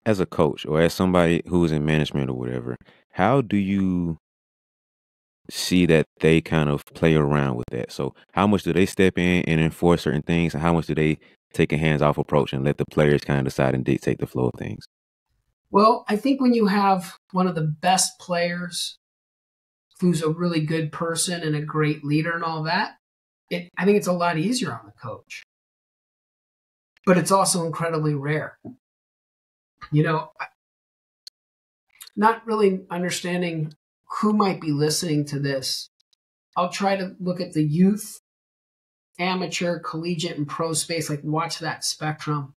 as a coach or as somebody who's in management or whatever, how do you see that they kind of play around with that? So how much do they step in and enforce certain things, and how much do they take a hands-off approach and let the players kind of decide and dictate the flow of things? Well, I think when you have one of the best players who's a really good person and a great leader and all that, I think it's a lot easier on the coach. But it's also incredibly rare. You know, not really understanding who might be listening to this. I'll try to look at the youth, amateur, collegiate, and pro space, like watch that spectrum.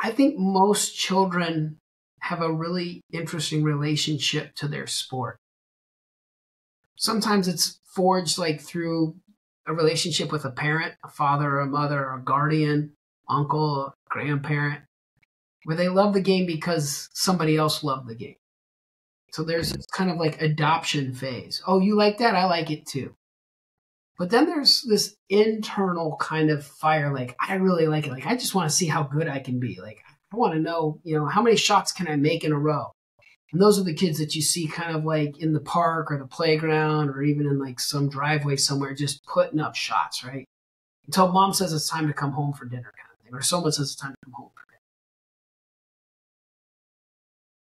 I think most children have a really interesting relationship to their sport. Sometimes it's forged like through a relationship with a parent, a father or a mother or a guardian, uncle, or grandparent, where they love the game because somebody else loved the game. So there's this kind of like adoption phase. Oh, you like that? I like it too. But then there's this internal kind of fire, like, I really like it. Like, I just want to see how good I can be. Like, I want to know, how many shots can I make in a row? And those are the kids that you see kind of like in the park or the playground or even in like some driveway somewhere, just putting up shots, right? Until mom says it's time to come home for dinner kind of thing, or someone says it's time to come home for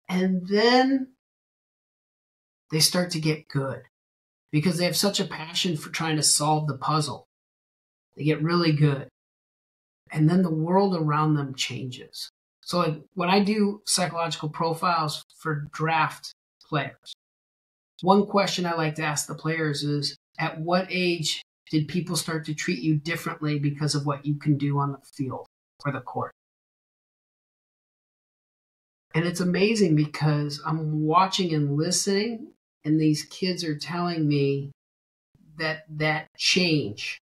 dinner. And then they start to get good because they have such a passion for trying to solve the puzzle. They get really good. And then the world around them changes. So like when I do psychological profiles for draft players, one question I like to ask the players is, at what age did people start to treat you differently because of what you can do on the field or the court? And it's amazing because I'm watching and listening, and these kids are telling me that change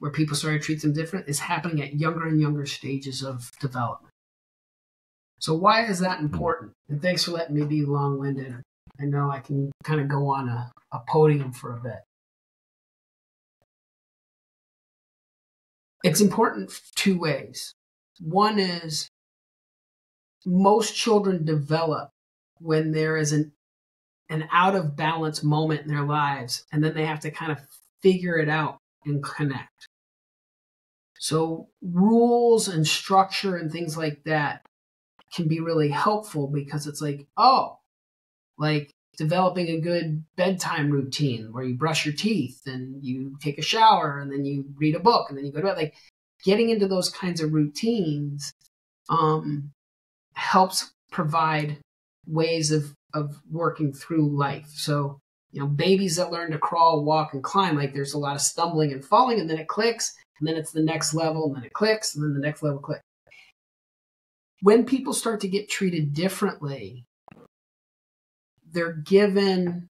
where people start to treat them different is happening at younger and younger stages of development. So why is that important? And thanks for letting me be long-winded. I know I can kind of go on a podium for a bit. It's important two ways. One is most children develop when there is an out of balance moment in their lives, and then they have to kind of figure it out and connect. So rules and structure and things like that can be really helpful because it's like, like developing a good bedtime routine where you brush your teeth and you take a shower and then you read a book and then you go to bed. Like getting into those kinds of routines helps provide ways of working through life. So, babies that learn to crawl, walk, and climb, like there's a lot of stumbling and falling, and then it clicks, and then it's the next level, and then it clicks, and then the next level clicks. When people start to get treated differently, they're given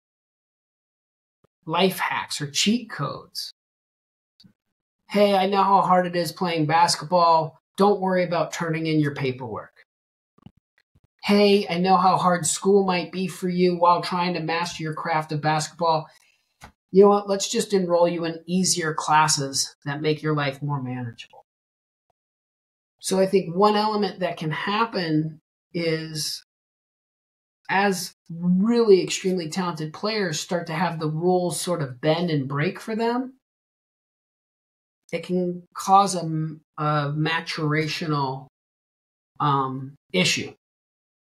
life hacks or cheat codes. Hey, I know how hard it is playing basketball. Don't worry about turning in your paperwork. Hey, I know how hard school might be for you while trying to master your craft of basketball. You know what? Let's just enroll you in easier classes that make your life more manageable. So I think one element that can happen is as really extremely talented players start to have the rules sort of bend and break for them, it can cause a maturational issue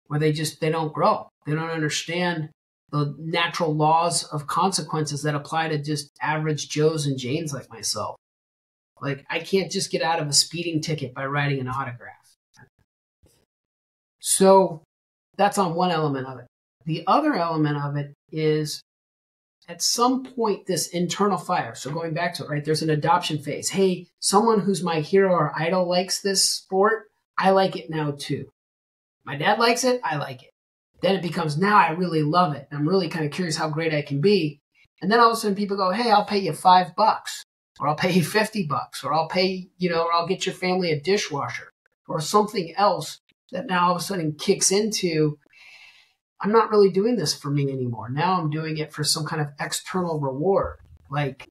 where they don't grow. They don't understand the natural laws of consequences that apply to just average Joes and Janes like myself. Like, I can't just get out of a speeding ticket by writing an autograph. So that's on one element of it. The other element of it is at some point this internal fire. So going back to it, right, there's an adoption phase. Hey, someone who's my hero or idol likes this sport. I like it now too. My dad likes it. I like it. Then it becomes, now I really love it. I'm really kind of curious how great I can be. And then all of a sudden people go, hey, I'll pay you $5, or I'll pay you $50, or I'll pay, or I'll get your family a dishwasher, or something else that now all of a sudden kicks into, I'm not really doing this for me anymore. Now I'm doing it for some kind of external reward. Like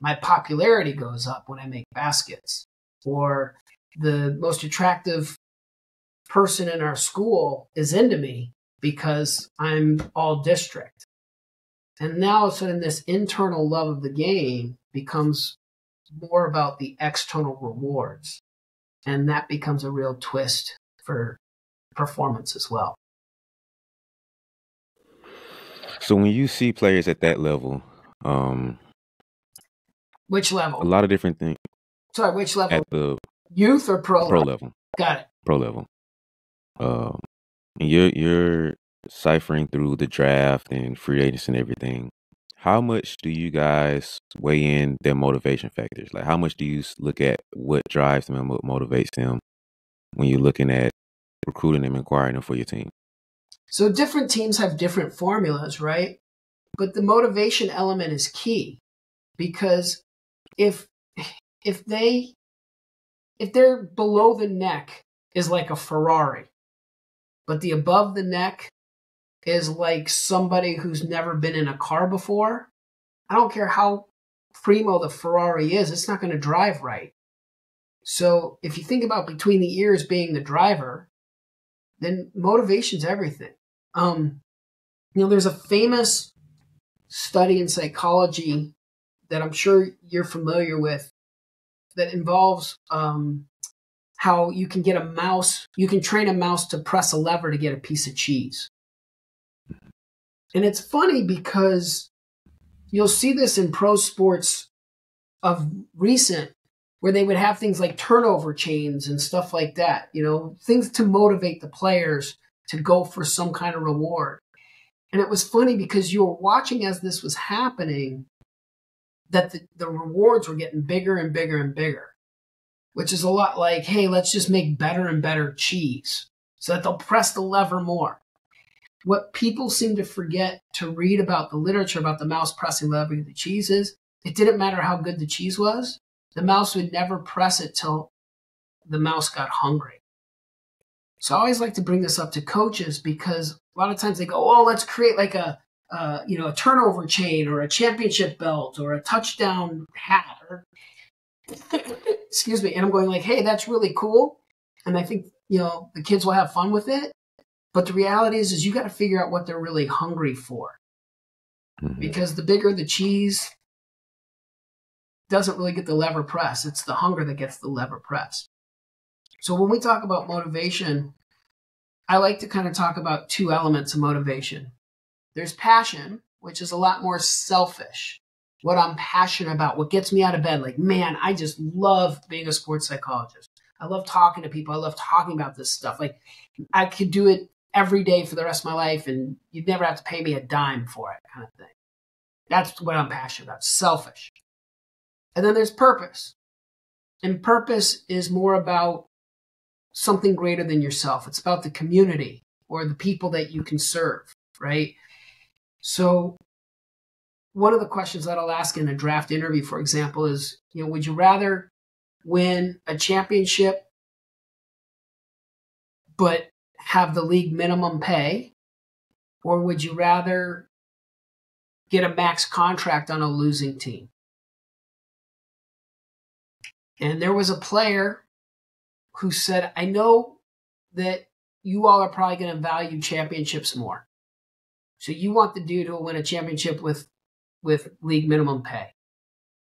my popularity goes up when I make baskets, or the most attractive person in our school is into me because I'm all district. And now all of a sudden this internal love of the game becomes more about the external rewards. And that becomes a real twist for performance as well. So when you see players at that level, Which a level? lot of different things Sorry, which level? at the Youth or pro level. Got it. Pro level. And you're ciphering through the draft and free agents and everything. How much do you guys weigh in their motivation factors? Like, how much do you look at what drives them and what motivates them when you're looking at recruiting them, acquiring them for your team? So different teams have different formulas, right? But the motivation element is key, because if they're below the neck is like a Ferrari, but the above the neck is like somebody who's never been in a car before, I don't care how primo the Ferrari is, it's not going to drive right. So if you think about between the ears being the driver, then motivation's everything. There's a famous study in psychology that I'm sure you're familiar with that involves how you can train a mouse to press a lever to get a piece of cheese. And it's funny because you'll see this in pro sports of recent, where they would have things like turnover chains and stuff like that, things to motivate the players to go for some kind of reward. And it was funny because you were watching as this was happening, that the rewards were getting bigger and bigger and bigger, which is a lot like, hey, let's just make better and better cheese so that they'll press the lever more. What people seem to forget to read about the literature about the mouse pressing the lever to the cheese is, it didn't matter how good the cheese was. The mouse would never press it till the mouse got hungry. So I always like to bring this up to coaches, because a lot of times they go, oh, let's create like a turnover chain or a championship belt or a touchdown hat. Excuse me. And I'm going like, hey, that's really cool. And I think, the kids will have fun with it. But the reality is you got to figure out what they're really hungry for. Mm-hmm. Because the bigger the cheese doesn't really get the lever press. It's the hunger that gets the lever press. So when we talk about motivation, I like to kind of talk about two elements of motivation. There's passion, which is a lot more selfish. What I'm passionate about, what gets me out of bed. Like, man, I just love being a sports psychologist. I love talking to people. I love talking about this stuff. Like, I could do it every day for the rest of my life, and you'd never have to pay me a dime for it, kind of thing. That's what I'm passionate about, selfish. And then there's purpose. And purpose is more about something greater than yourself. It's about the community or the people that you can serve, right? So one of the questions that I'll ask in a draft interview, for example, is, would you rather win a championship but have the league minimum pay, or would you rather get a max contract on a losing team? And there was a player who said, I know that you all are probably going to value championships more. So you want the dude who will win a championship with league minimum pay.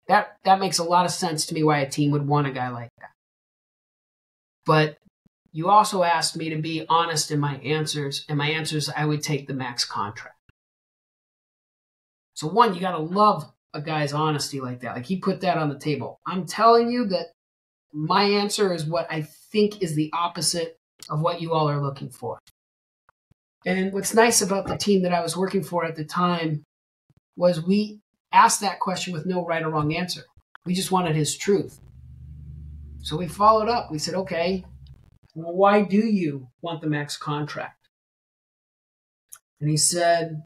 That makes a lot of sense to me why a team would want a guy like that. But you also asked me to be honest in my answers, and my answers, I would take the max contract. So one, you got to love a guy's honesty like that. Like, he put that on the table. I'm telling you that my answer is what I think is the opposite of what you all are looking for. And what's nice about the team that I was working for at the time was we asked that question with no right or wrong answer. We just wanted his truth. So we followed up. We said, okay, well, why do you want the max contract? And he said,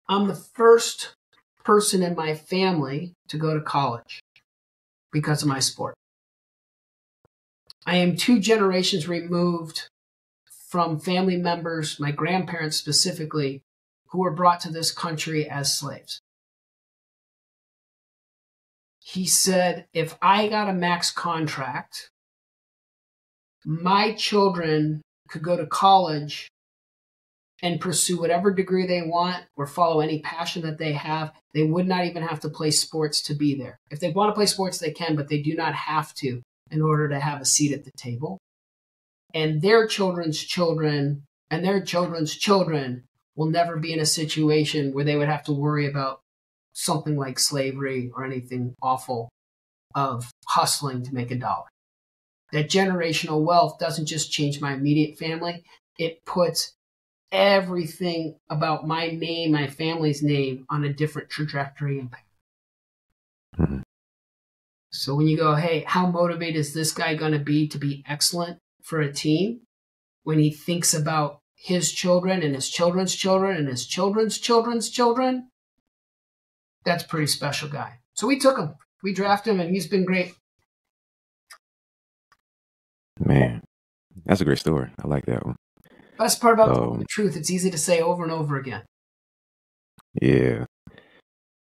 I'm the first person in my family to go to college because of my sport. I am 2 generations removed from family members, my grandparents specifically, who were brought to this country as slaves. He said, if I got a max contract, my children could go to college and pursue whatever degree they want or follow any passion that they have. They would not even have to play sports to be there. If they want to play sports, they can, but they do not have to in order to have a seat at the table. And their children's children and their children's children will never be in a situation where they would have to worry about something like slavery or anything awful of hustling to make a dollar. That generational wealth doesn't just change my immediate family. It puts everything about my name, my family's name, on a different trajectory and path. Mhm. So when you go, hey, how motivated is this guy going to be excellent for a team when he thinks about his children and his children's children and his children's children's children? That's a pretty special guy. So we took him. We drafted him, and he's been great. Man, that's a great story. I like that one. Best part about telling the truth, it's easy to say over and over again. Yeah.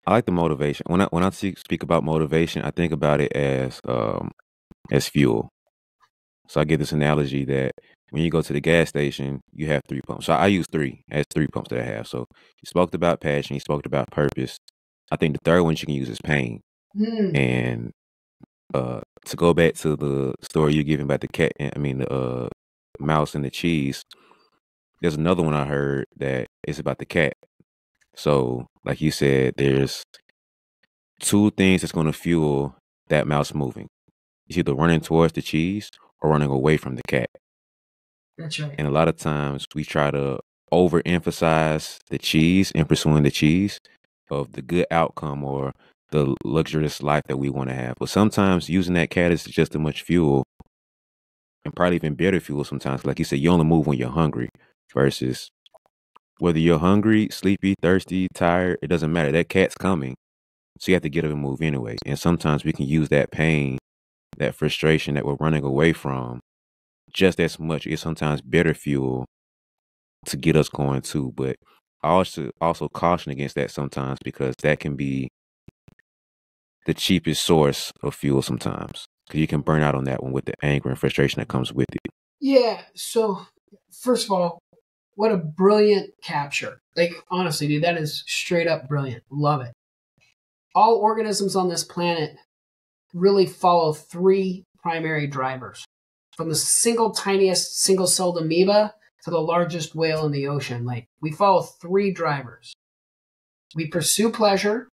I like the motivation. When I speak about motivation, I think about it as fuel. So I give this analogy that when you go to the gas station, you have 3 pumps. So I use 3 as 3 pumps that I have. So you spoke about passion, you spoke about purpose. I think the third one you can use is pain. And to go back to the story you're giving about the mouse and the cheese, there's another one I heard that is about the cat. So, like you said, there's 2 things that's going to fuel that mouse moving. It's either running towards the cheese or running away from the cat. That's right. And a lot of times we try to overemphasize the cheese and pursuing the cheese of the good outcome or the luxurious life that we want to have. But sometimes using that cat is just as much fuel, and probably even better fuel sometimes. Like you said, you only move when you're hungry, versus whether you're hungry, sleepy, thirsty, tired, it doesn't matter. That cat's coming. So you have to get up and move anyway. And sometimes we can use that pain, that frustration that we're running away from, just as much. It's sometimes better fuel to get us going too. But I also caution against that sometimes, because that can be the cheapest source of fuel sometimes. Because you can burn out on that one with the anger and frustration that comes with it. Yeah. So first of all, what a brilliant capture. Like, honestly, dude, that is straight up brilliant. Love it. All organisms on this planet really follow 3 primary drivers. From the tiniest single-celled amoeba to the largest whale in the ocean. Like, we follow 3 drivers. We pursue pleasure,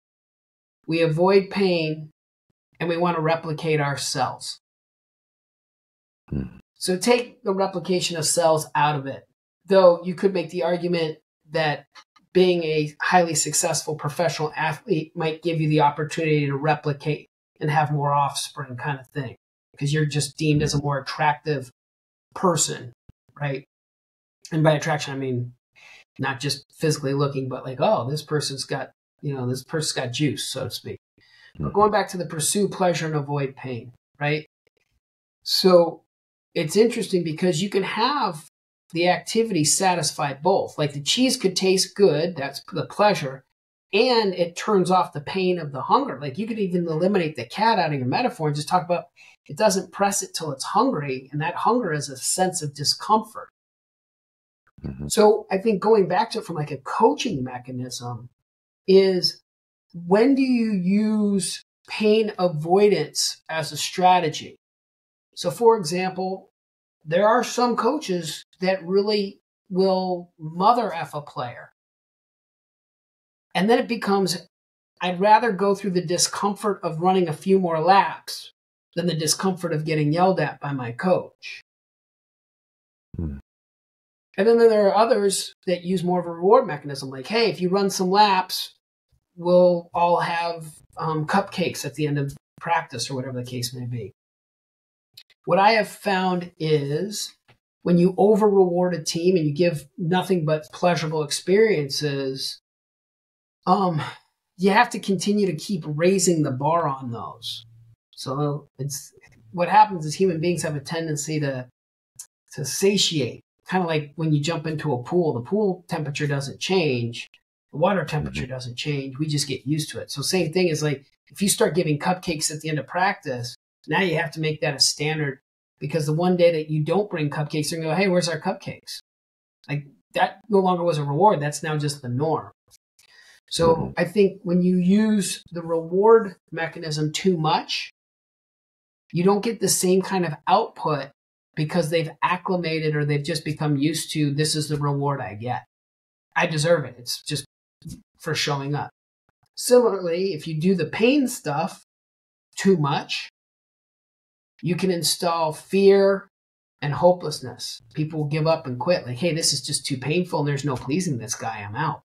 we avoid pain, and we want to replicate our cells. So take the replication of cells out of it. Though you could make the argument that being a highly successful professional athlete might give you the opportunity to replicate and have more offspring, kind of thing, because you're just deemed as a more attractive person, right? And by attraction, I mean not just physically looking, but like, oh, this person's got juice, so to speak. But going back to the pursue pleasure and avoid pain, right? So it's interesting because you can have the activity satisfy both. Like, the cheese could taste good, that's the pleasure, and it turns off the pain of the hunger. Like, you could even eliminate the cat out of your metaphor and just talk about it doesn't press it till it's hungry, and that hunger is a sense of discomfort. So I think going back to it from like a coaching mechanism is, when do you use pain avoidance as a strategy? So, for example, there are some coaches that really will mother F a player. And then it becomes, I'd rather go through the discomfort of running a few more laps than the discomfort of getting yelled at by my coach. And then there are others that use more of a reward mechanism. Like, hey, if you run some laps, we'll all have cupcakes at the end of practice, or whatever the case may be. What I have found is, when you over-reward a team and you give nothing but pleasurable experiences, you have to continue to keep raising the bar on those. So it's what happens is human beings have a tendency to satiate. Kind of like when you jump into a pool, the pool temperature doesn't change, the water temperature doesn't change. We just get used to it. So same thing is, like, if you start giving cupcakes at the end of practice, now you have to make that a standard because the one day that you don't bring cupcakes, they're going to go, hey, where's our cupcakes? Like that no longer was a reward. That's now just the norm. So I think when you use the reward mechanism too much, you don't get the same kind of output because they've acclimated or they've just become used to, this is the reward I get. I deserve it. It's just for showing up. Similarly, if you do the pain stuff too much, you can install fear and hopelessness. People will give up and quit. Like, hey, this is just too painful and there's no pleasing this guy. I'm out.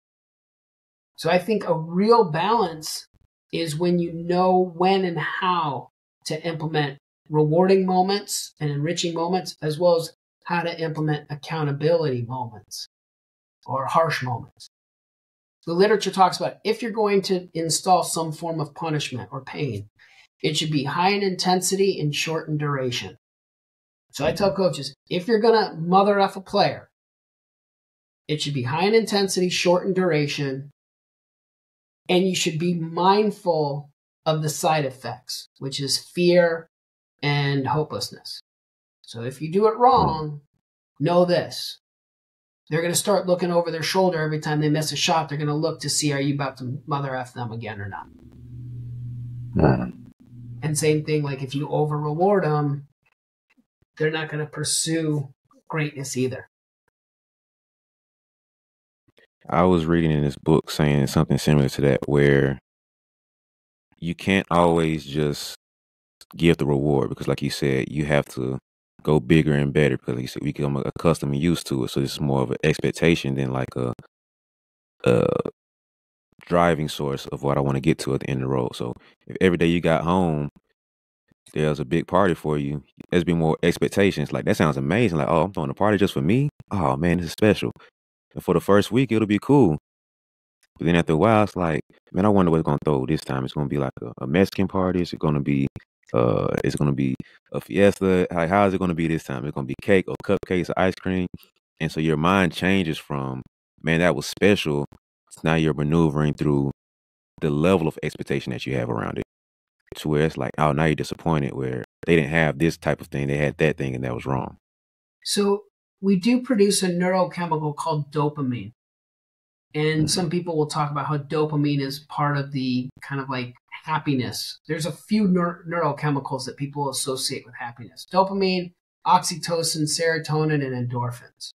So I think a real balance is when you know when and how to implement rewarding moments and enriching moments, as well as how to implement accountability moments or harsh moments. The literature talks about if you're going to install some form of punishment or pain, it should be high in intensity and short in duration. So I tell coaches, if you're going to mother F a player, it should be high in intensity, short in duration, and you should be mindful of the side effects, which is fear and hopelessness. So if you do it wrong, know this. They're going to start looking over their shoulder every time they miss a shot. They're going to look to see, are you about to mother F them again or not? And same thing, like if you over reward them, they're not going to pursue greatness either. I was reading in this book saying something similar to that, where you can't always just give the reward because, like you said, you have to go bigger and better because, like you said, we become accustomed and used to it. So it's more of an expectation than like a driving source of what I want to get to at the end of the road. So if every day you got home, there's a big party for you, there's been more expectations. Like, that sounds amazing. Like, oh, I'm throwing a party just for me. Oh man, this is special. And for the first week, it'll be cool. But then after a while, it's like, man, I wonder what it's gonna throw this time. It's gonna be like a Mexican party. Is it gonna be a fiesta? How is it gonna be this time? It's gonna be cake or cupcakes or ice cream. And so your mind changes from, man, that was special, to now you're maneuvering through the level of expectation that you have around it, to where it's like, oh, now you're disappointed where they didn't have this type of thing, they had that thing, and that was wrong. So we do produce a neurochemical called dopamine. And some people will talk about how dopamine is part of the kind of like happiness. There's a few neurochemicals that people associate with happiness. Dopamine, oxytocin, serotonin, and endorphins.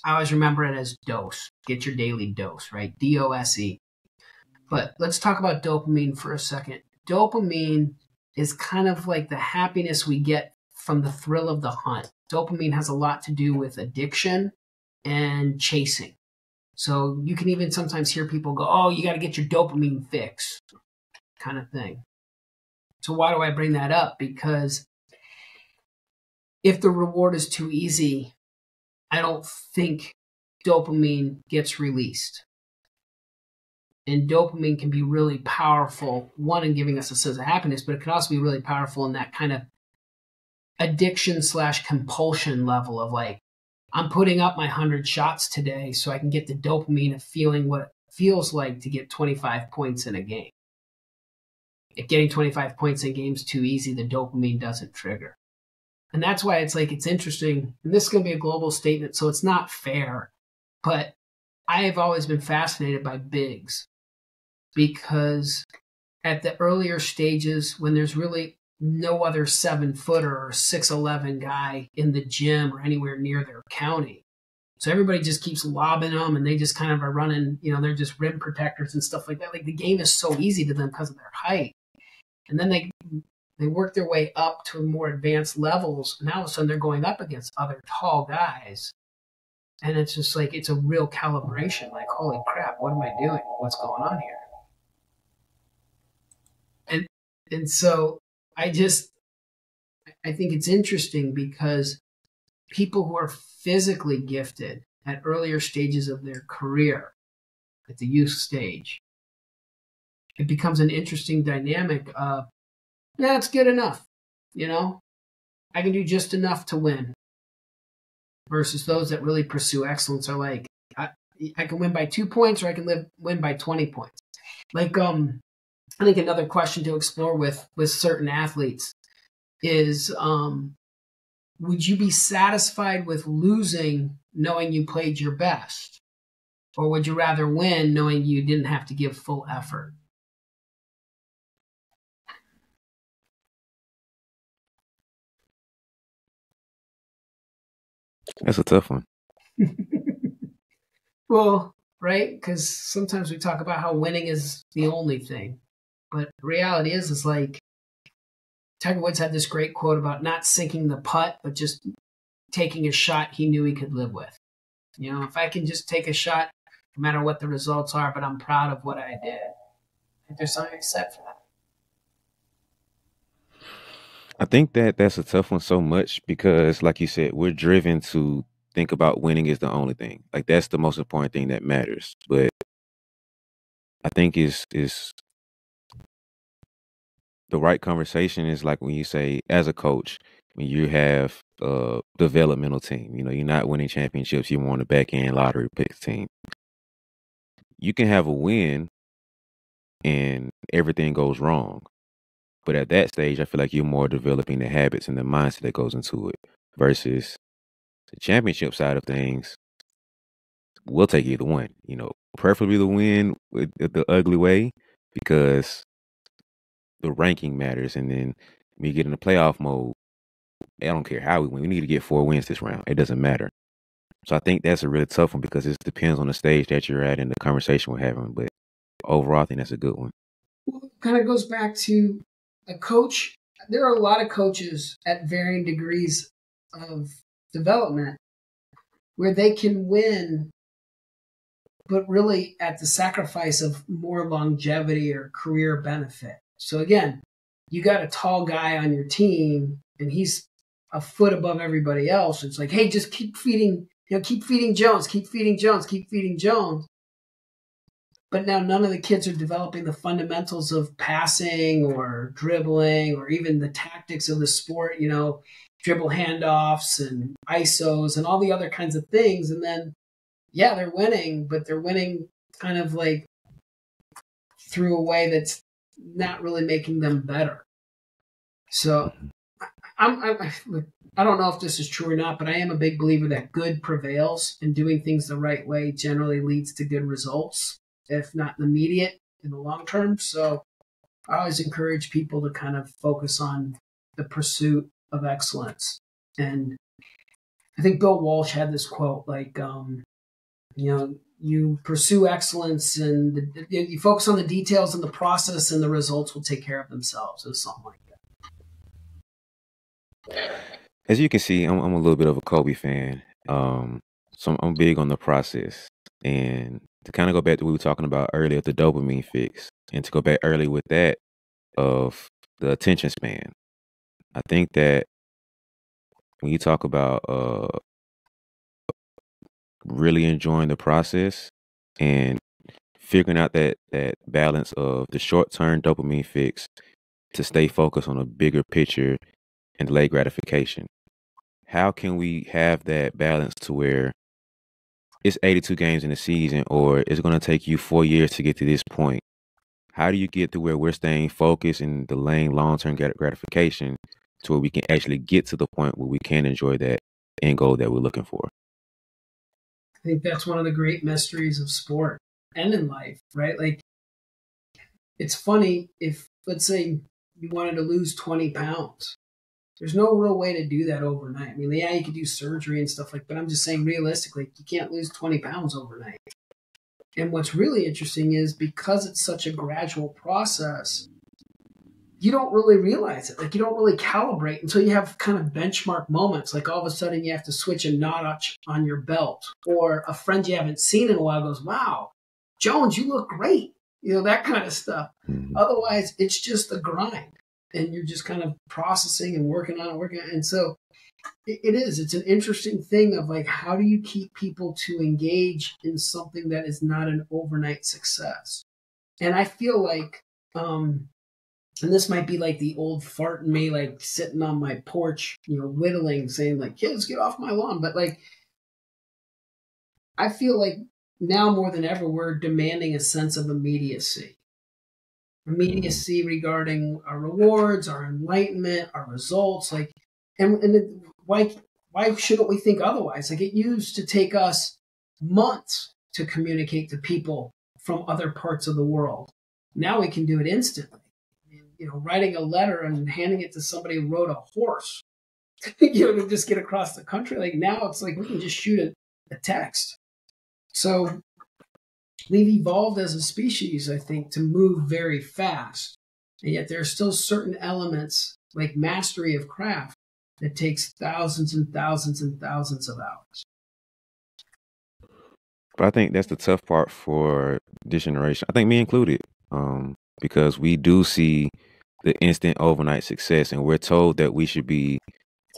I always remember it as dose. Get your daily dose, right? DOSE. But let's talk about dopamine for a second. Dopamine is kind of like the happiness we get from the thrill of the hunt. Dopamine has a lot to do with addiction and chasing. So you can even sometimes hear people go, oh, you got to get your dopamine fix, kind of thing. So why do I bring that up? Because if the reward is too easy, I don't think dopamine gets released. And dopamine can be really powerful, one, in giving us a sense of happiness, but it can also be really powerful in that kind of addiction/compulsion level of like, I'm putting up my 100 shots today so I can get the dopamine of feeling what it feels like to get 25 points in a game. If getting 25 points in a game is too easy, the dopamine doesn't trigger. And that's why it's like, it's interesting. And this is going to be a global statement, so it's not fair. But I have always been fascinated by bigs because at the earlier stages, when there's really no other 7-footer or 6'11" guy in the gym or anywhere near their county. So everybody just keeps lobbing them and they just kind of are running, they're just rim protectors and stuff like that. Like the game is so easy to them because of their height. And then they work their way up to more advanced levels. And all of a sudden they're going up against other tall guys. And it's just like, it's a real calibration. Like, holy crap, what am I doing? What's going on here? And so I think it's interesting because people who are physically gifted at earlier stages of their career, at the youth stage, it becomes an interesting dynamic of, yeah, it's good enough. I can do just enough to win. Versus those that really pursue excellence are like, I can win by 2 points or I can win by 20 points. Like, I think another question to explore with certain athletes is would you be satisfied with losing knowing you played your best? Or would you rather win knowing you didn't have to give full effort? That's a tough one. Well, right? Because sometimes we talk about how winning is the only thing. But the reality is like Tiger Woods had this great quote about not sinking the putt, but just taking a shot he knew he could live with. If I can just take a shot, no matter what the results are, but I'm proud of what I did, I think there's something said for that. I think that that's a tough one so much because, like you said, we're driven to think about winning is the only thing. Like that's the most important thing that matters. But I think is the right conversation is like when you say, as a coach, when you have a developmental team, you're not winning championships, you're on the back end lottery pick team. You can have a win and everything goes wrong. But at that stage, I feel like you're more developing the habits and the mindset that goes into it versus the championship side of things. We'll take either one, preferably the win with the ugly way because the ranking matters. And then when you get in the playoff mode, I don't care how we win. We need to get 4 wins this round. It doesn't matter. So I think that's a really tough one because it depends on the stage that you're at and the conversation we're having. But overall, I think that's a good one. Well, it kind of goes back to a coach. There are a lot of coaches at varying degrees of development where they can win, but really at the sacrifice of more longevity or career benefit. So again, you got a tall guy on your team and he's a foot above everybody else. It's like, hey, just keep feeding Jones, keep feeding Jones, keep feeding Jones. But now none of the kids are developing the fundamentals of passing or dribbling or even the tactics of the sport, dribble handoffs and ISOs and all the other kinds of things. And then, yeah, they're winning, but they're winning kind of like through a way that's not really making them better. So I don't know if this is true or not, but I am a big believer that good prevails and doing things the right way generally leads to good results, if not in the immediate, in the long term. So I always encourage people to kind of focus on the pursuit of excellence. And I think Bill Walsh had this quote like, you pursue excellence and you focus on the details and the process and the results will take care of themselves or something like that. As you can see, I'm a little bit of a Kobe fan. So I'm big on the process. And to kind of go back to what we were talking about earlier, the dopamine fix, and to go back early with that of the attention span. I think that when you talk about really enjoying the process and figuring out that balance of the short-term dopamine fix to stay focused on a bigger picture and delayed gratification. How can we have that balance to where it's 82 games in a season or it's going to take you 4 years to get to this point? How do you get to where we're staying focused and delaying long-term gratification to where we can actually get to the point where we can enjoy that end goal that we're looking for? I think that's one of the great mysteries of sport and in life, right? Like, it's funny if, let's say, you wanted to lose 20 pounds. There's no real way to do that overnight. I mean, yeah, you could do surgery and stuff like, but I'm just saying realistically, you can't lose 20 pounds overnight. And what's really interesting is because it's such a gradual process, you don't really realize it. Like you don't really calibrate until you have kind of benchmark moments. Like all of a sudden you have to switch a notch on your belt, or a friend you haven't seen in a while goes, "Wow, Jones, you look great." That kind of stuff. Mm-hmm. Otherwise, it's just a grind, and you're just kind of processing and working on it. And so it is. It's an interesting thing of like, how do you keep people to engage in something that is not an overnight success? And I feel like, and this might be like the old fart in me, like sitting on my porch, whittling, saying like, "Kids, get off my lawn." But like, I feel like now more than ever, we're demanding a sense of immediacy regarding our rewards, our enlightenment, our results. Like, and why shouldn't we think otherwise? Like, it used to take us months to communicate to people from other parts of the world. Now we can do it instantly. Writing a letter and handing it to somebody who rode a horse, to just get across the country. Like, now it's like we can just shoot a text. So we've evolved as a species, I think, to move very fast. And yet there are still certain elements, like mastery of craft, that takes thousands and thousands and thousands of hours. But I think that's the tough part for this generation. I think me included, because we do see the instant overnight success, and we're told that we should be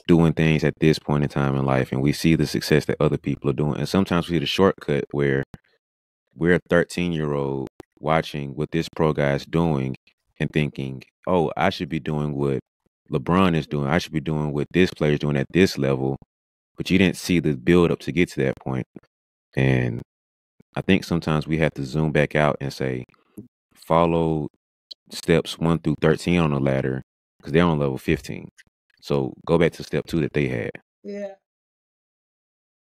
doing things at this point in time in life, and we see the success that other people are doing. And sometimes we see the shortcut where we're a 13-year-old watching what this pro guy is doing and thinking, oh, I should be doing what LeBron is doing. I should be doing what this player is doing at this level. But you didn't see the build up to get to that point. And I think sometimes we have to zoom back out and say, follow steps 1 through 13 on the ladder, because they're on level 15. So go back to step 2 that they had. Yeah,